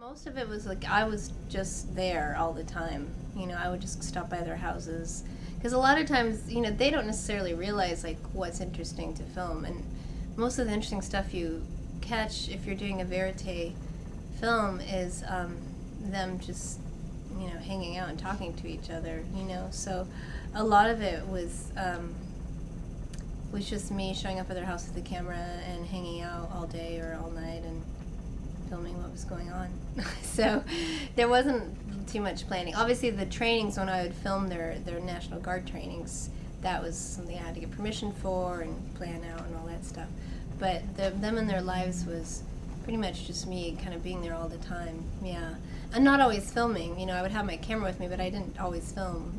Most of it was like I was just there all the time. I would just stop by their houses because a lot of times, they don't necessarily realize like what's interesting to film, and most of the interesting stuff you catch if you're doing a verite film is them just hanging out and talking to each other. So a lot of it was just me showing up at their house with the camera and hanging out all day or all night and filming what was going on. So there wasn't too much planning. Obviously the trainings, when I would film their National Guard trainings, that was something I had to get permission for and plan out and all that stuff. But them and their lives was pretty much just me kind of being there all the time. Yeah. And not always filming. I would have my camera with me, but I didn't always film.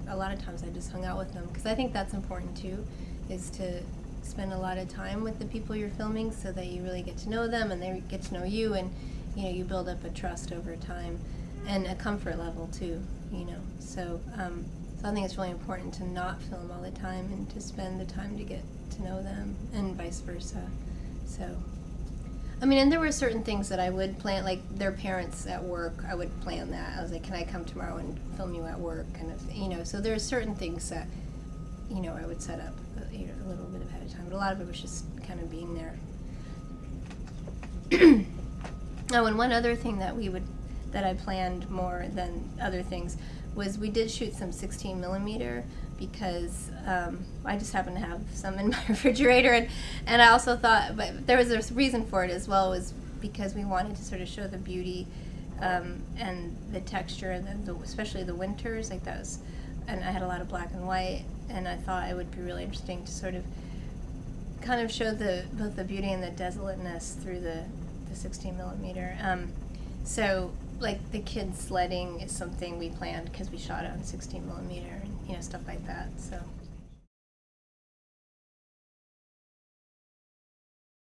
A lot of times I just hung out with them, because I think that's important too, is to spend a lot of time with the people you're filming so that you really get to know them and they get to know you, and you build up a trust over time and a comfort level too. So I think it's really important to not film all the time and to spend the time to get to know them, and vice versa. So and there were certain things that I would plan, like their parents at work. I would plan that. I was like, can I come tomorrow and film you at work, kind of thing. So there are certain things that I would set up a little bit ahead of time, but a lot of it was just kind of being there. Oh, and one other thing that I planned more than other things was we did shoot some 16 millimeter, because I just happened to have some in my refrigerator, and I also thought, but there was a reason for it as well, was because we wanted to sort of show the beauty and the texture, and especially the winters, like that was, and I had a lot of black and white, and I thought it would be really interesting to sort of kind of show both the beauty and the desolateness through the 16 millimeter. So like the kids sledding is something we planned because we shot it on 16 millimeter, and stuff like that. So.